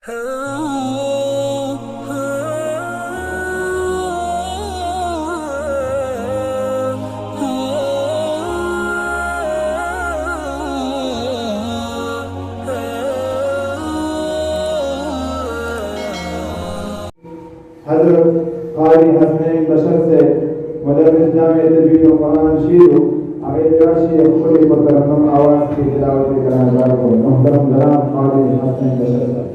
حضرت قاری حسنین بشر سے مدرس جامع تجوید و قرآن شیرو آگے راشی خوشی پر ترنم آواز کی تلاوت کرنا جا کو محترم جناب قاری حسنین بشر صاحب.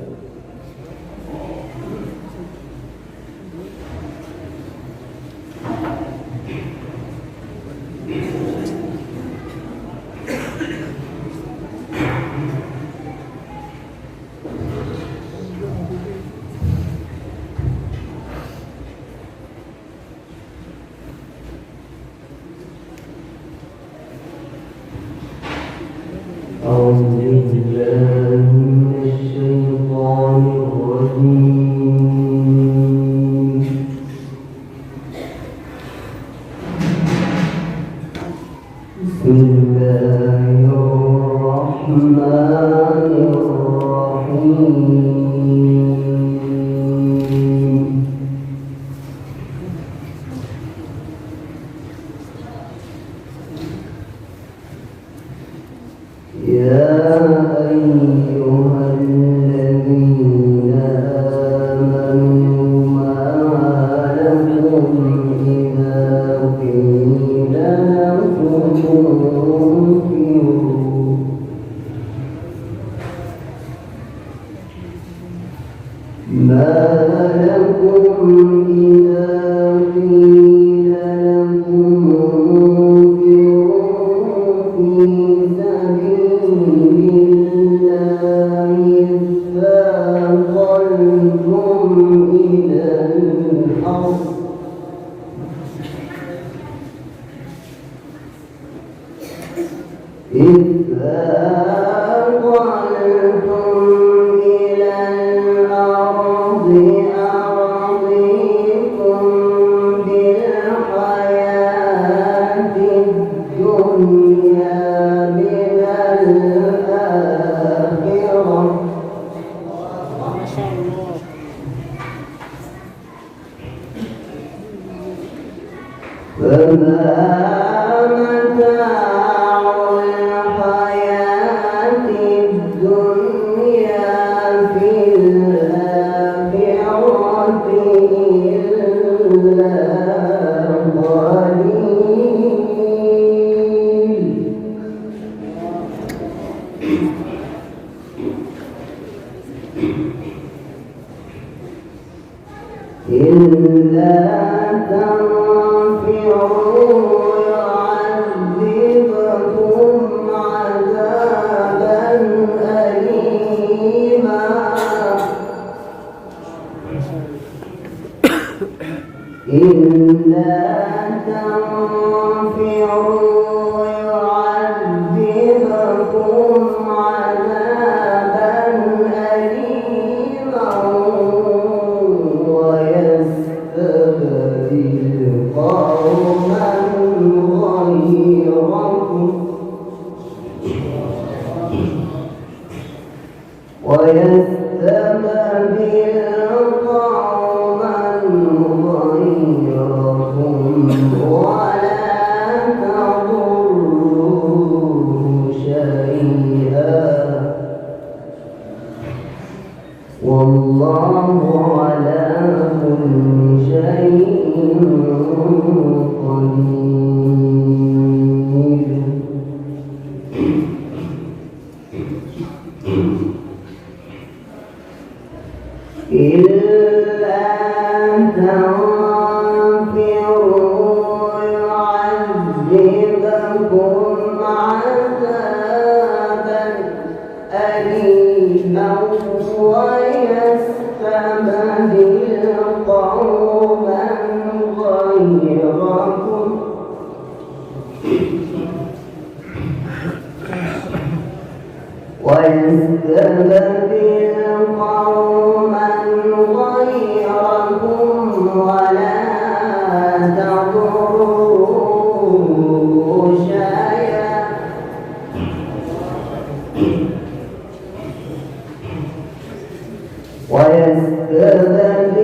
ويستبدل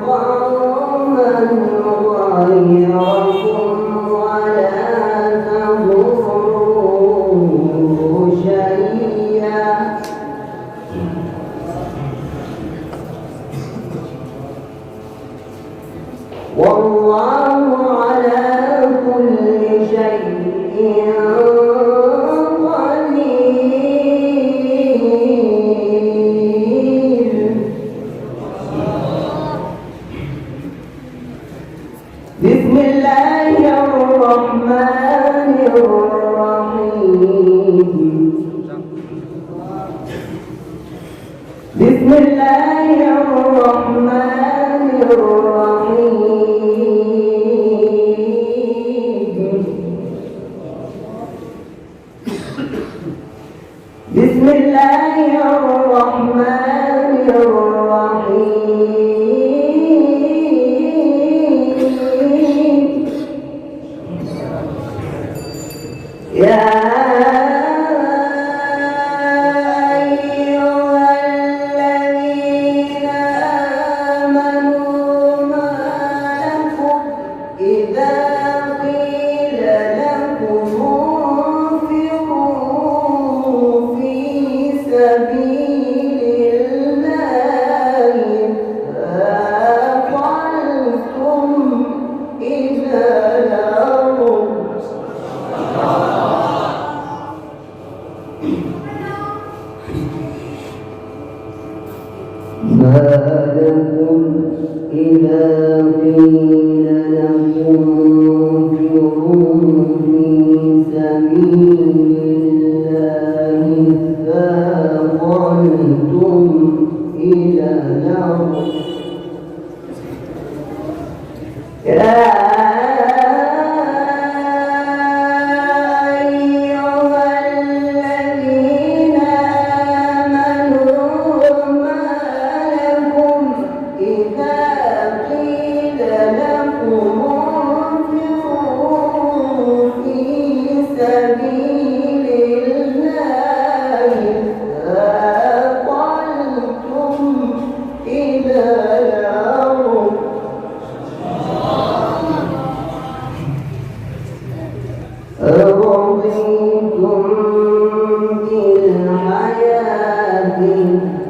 قوما غيركم ولا تضروه شيئا والله على كل شيء بسم الله الرحمن الرحيم بسم الله الرحمن الرحيم بسم الله الرحمن الرحيم يا أيها الذين آمنوا ما لكم إذا قيل لكم انفروا في سبيل الله أثقلتم إلى الأرض ما لكم إذا قيل لكم انفروا في سبيل الله ثاقلتم إلى الأرض أرضيتم بالحياة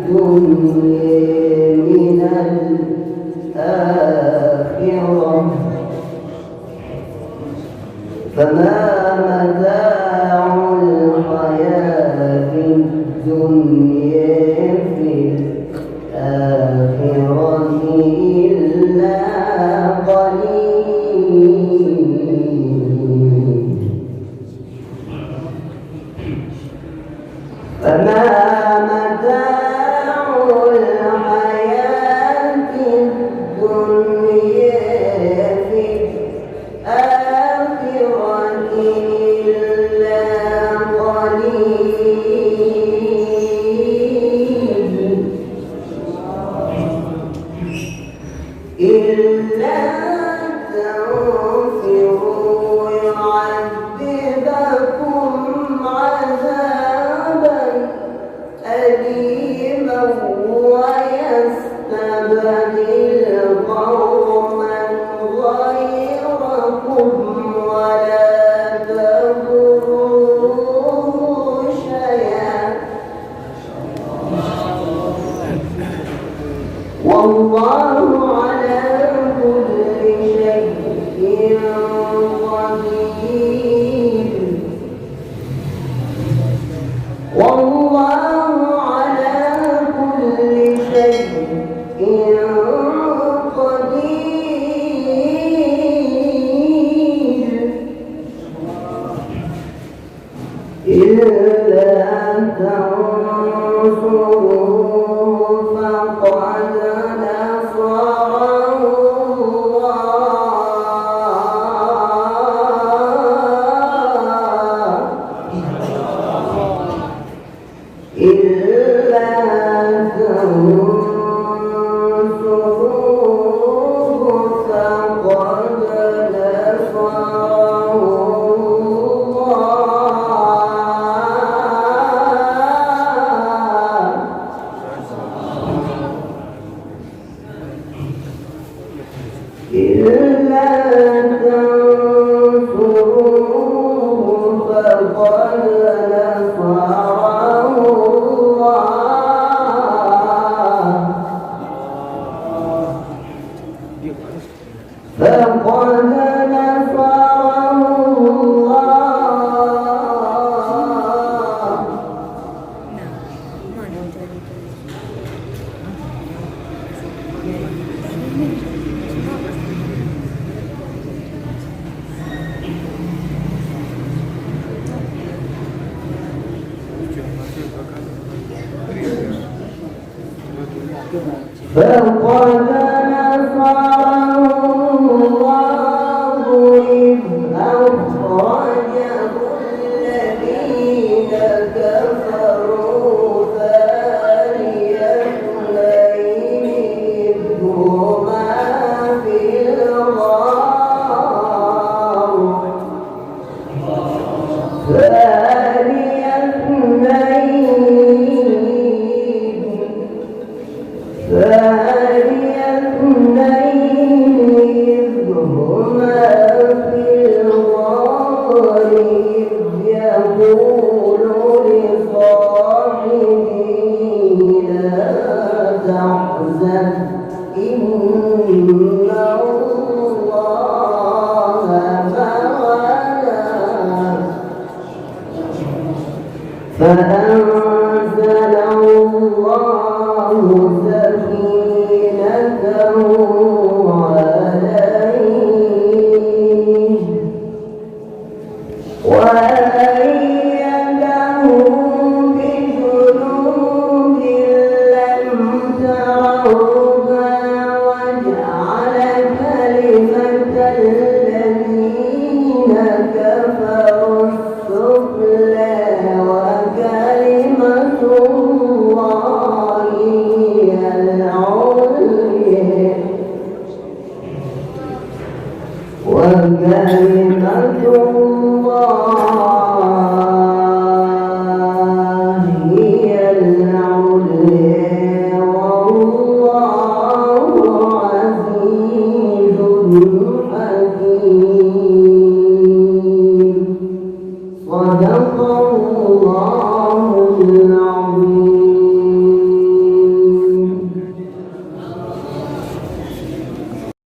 الدنيا من الآخرة فما متاع الحياة الدنيا في الآخرة إلا قليل فما متاع الحياة الدنيا في الآخرة إلا قليل إلا تنفروا يعذبكم عذابا أليما ويستبدل قوما غيركم ولا تضروه شيئا والله على كل شيء قدير والله على كل شيء قدير إلا تنصروه فقد نصره الله إلا تنصروه فقد نصره الله إلا تنصروه فقد نصره الله فقد نصره الله إذ أخرجه الذين كفروا ثاني اثنين إذ هما في الغار ثاني اثنين إذ هما في الغار إذ يقول لصاحبه لا تحزن إن الله معنا فأنزل الله